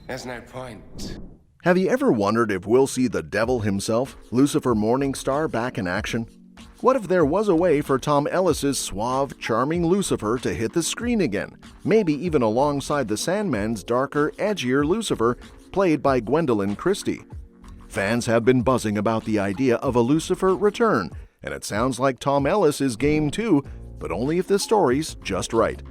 There's no point. Have you ever wondered if we'll see the devil himself, Lucifer Morningstar, back in action? What if there was a way for Tom Ellis's suave, charming Lucifer to hit the screen again, maybe even alongside the Sandman's darker, edgier Lucifer, played by Gwendoline Christie? Fans have been buzzing about the idea of a Lucifer return, and it sounds like Tom Ellis is game too, but only if the story's just right.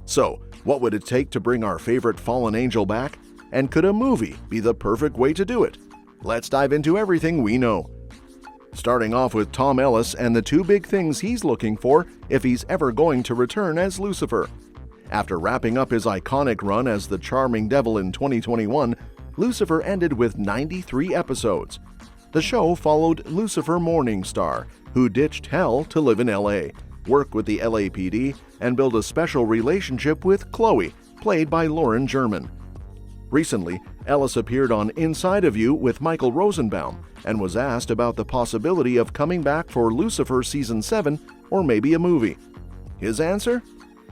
So, what would it take to bring our favorite fallen angel back? And could a movie be the perfect way to do it? Let's dive into everything we know. Starting off with Tom Ellis and the two big things he's looking for if he's ever going to return as Lucifer. After wrapping up his iconic run as the charming devil in 2021, Lucifer ended with 93 episodes. The show followed Lucifer Morningstar, who ditched hell to live in LA, work with the LAPD, and build a special relationship with Chloe, played by Lauren German. Recently, Ellis appeared on Inside of You with Michael Rosenbaum and was asked about the possibility of coming back for Lucifer Season 7 or maybe a movie. His answer?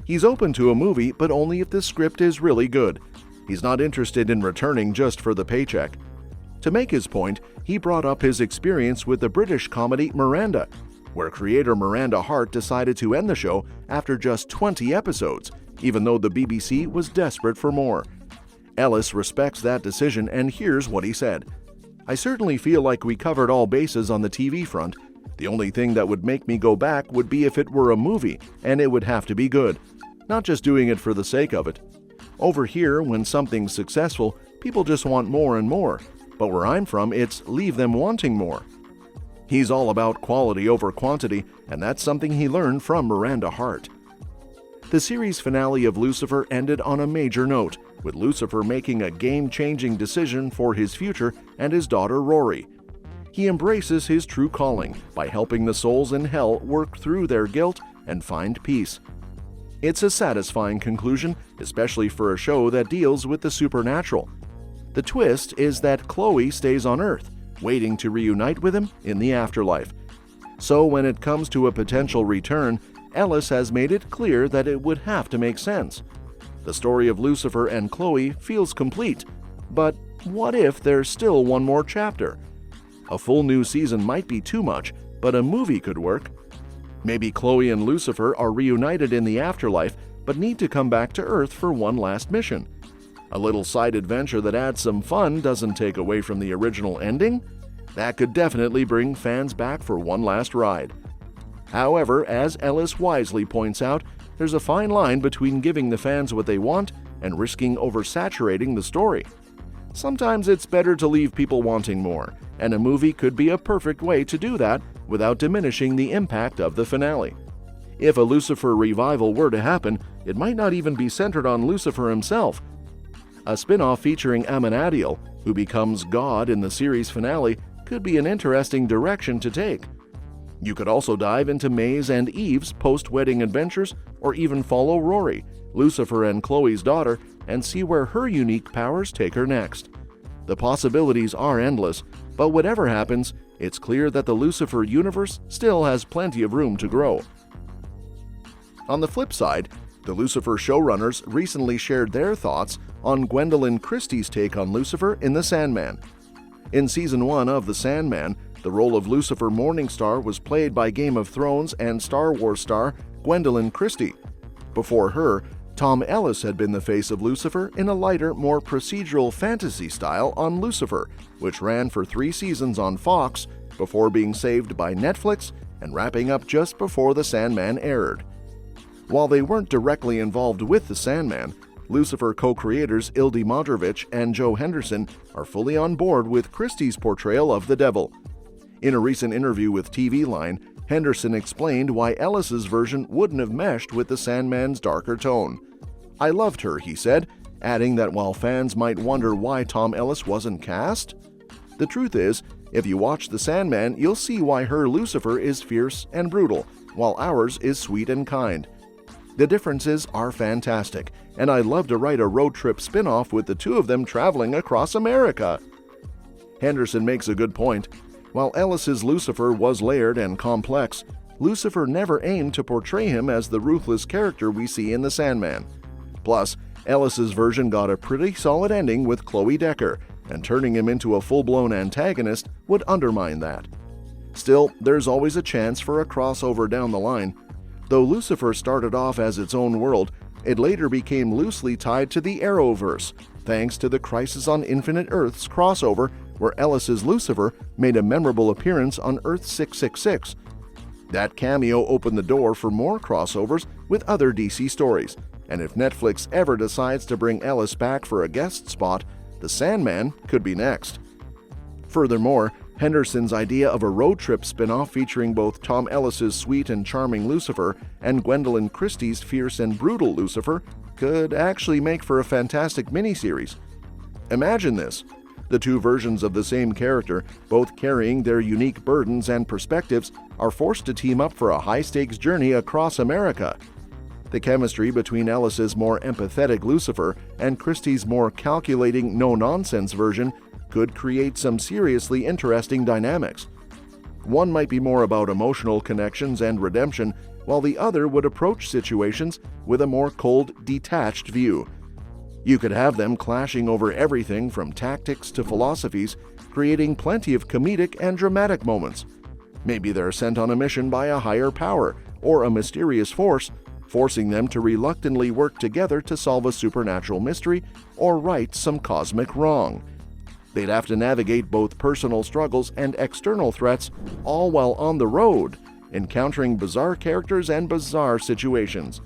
He's open to a movie, but only if the script is really good. He's not interested in returning just for the paycheck. To make his point, he brought up his experience with the British comedy Miranda, where creator Miranda Hart decided to end the show after just 20 episodes, even though the BBC was desperate for more. Ellis respects that decision, and here's what he said. "I certainly feel like we covered all bases on the TV front. The only thing that would make me go back would be if it were a movie, and it would have to be good. Not just doing it for the sake of it. Over here, when something's successful, people just want more and more. But where I'm from, it's leave them wanting more." He's all about quality over quantity, and that's something he learned from Miranda Hart. The series finale of Lucifer ended on a major note, with Lucifer making a game-changing decision for his future and his daughter Rory. He embraces his true calling by helping the souls in hell work through their guilt and find peace. It's a satisfying conclusion, especially for a show that deals with the supernatural. The twist is that Chloe stays on Earth, waiting to reunite with him in the afterlife. So when it comes to a potential return, Ellis has made it clear that it would have to make sense. The story of Lucifer and Chloe feels complete, but what if there's still one more chapter? A full new season might be too much, but a movie could work. Maybe Chloe and Lucifer are reunited in the afterlife, but need to come back to Earth for one last mission. A little side adventure that adds some fun doesn't take away from the original ending? That could definitely bring fans back for one last ride. However, as Ellis wisely points out, there's a fine line between giving the fans what they want and risking oversaturating the story. Sometimes it's better to leave people wanting more, and a movie could be a perfect way to do that without diminishing the impact of the finale. If a Lucifer revival were to happen, it might not even be centered on Lucifer himself. A spin-off featuring Amenadiel, who becomes God in the series finale, could be an interesting direction to take. You could also dive into Maze and Eve's post-wedding adventures, or even follow Rory, Lucifer and Chloe's daughter, and see where her unique powers take her next. The possibilities are endless, but whatever happens, it's clear that the Lucifer universe still has plenty of room to grow. On the flip side, the Lucifer showrunners recently shared their thoughts on Gwendoline Christie's take on Lucifer in The Sandman. In Season 1 of The Sandman, the role of Lucifer Morningstar was played by Game of Thrones and Star Wars star Gwendoline Christie. Before her, Tom Ellis had been the face of Lucifer in a lighter, more procedural fantasy style on Lucifer, which ran for 3 seasons on Fox before being saved by Netflix and wrapping up just before The Sandman aired. While they weren't directly involved with The Sandman, Lucifer co-creators Ildi Modrovich and Joe Henderson are fully on board with Christie's portrayal of the devil. In a recent interview with TV Line, Henderson explained why Ellis's version wouldn't have meshed with the Sandman's darker tone. "I loved her," he said, adding that while fans might wonder why Tom Ellis wasn't cast, the truth is, if you watch The Sandman, you'll see why her Lucifer is fierce and brutal, while ours is sweet and kind. The differences are fantastic, and I'd love to write a road trip spin-off with the two of them traveling across America. Henderson makes a good point. While Ellis's Lucifer was layered and complex, Lucifer never aimed to portray him as the ruthless character we see in The Sandman. Plus, Ellis's version got a pretty solid ending with Chloe Decker, and turning him into a full-blown antagonist would undermine that. Still, there's always a chance for a crossover down the line. Though Lucifer started off as its own world, it later became loosely tied to the Arrowverse, thanks to the Crisis on Infinite Earths crossover, where Ellis's Lucifer made a memorable appearance on Earth 666. That cameo opened the door for more crossovers with other DC stories, and if Netflix ever decides to bring Ellis back for a guest spot, The Sandman could be next. Furthermore, Henderson's idea of a road trip spin-off featuring both Tom Ellis's sweet and charming Lucifer and Gwendolyn Christie's fierce and brutal Lucifer could actually make for a fantastic miniseries. Imagine this: the two versions of the same character, both carrying their unique burdens and perspectives, are forced to team up for a high-stakes journey across America. The chemistry between Ellis's more empathetic Lucifer and Christie's more calculating, no-nonsense version could create some seriously interesting dynamics. One might be more about emotional connections and redemption, while the other would approach situations with a more cold, detached view. You could have them clashing over everything from tactics to philosophies, creating plenty of comedic and dramatic moments. Maybe they're sent on a mission by a higher power or a mysterious force, forcing them to reluctantly work together to solve a supernatural mystery or right some cosmic wrong. They'd have to navigate both personal struggles and external threats, all while on the road, encountering bizarre characters and bizarre situations.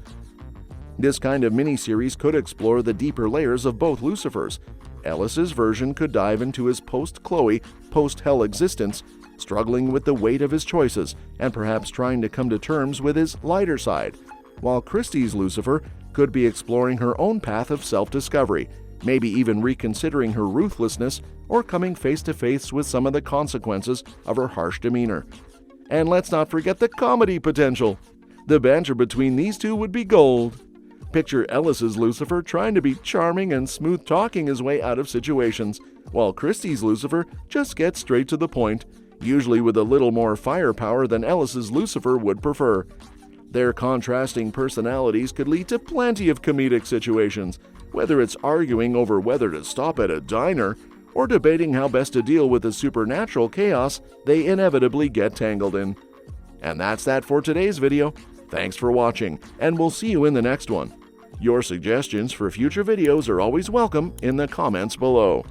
This kind of miniseries could explore the deeper layers of both Lucifers. Ellis's version could dive into his post-Chloe, post-Hell existence, struggling with the weight of his choices and perhaps trying to come to terms with his lighter side, while Christie's Lucifer could be exploring her own path of self-discovery, maybe even reconsidering her ruthlessness or coming face-to-face with some of the consequences of her harsh demeanor. And let's not forget the comedy potential. The banter between these two would be gold. Picture Ellis's Lucifer trying to be charming and smooth-talking his way out of situations, while Christie's Lucifer just gets straight to the point, usually with a little more firepower than Ellis's Lucifer would prefer. Their contrasting personalities could lead to plenty of comedic situations, whether it's arguing over whether to stop at a diner or debating how best to deal with the supernatural chaos they inevitably get tangled in. And that's that for today's video. Thanks for watching, and we'll see you in the next one. Your suggestions for future videos are always welcome in the comments below.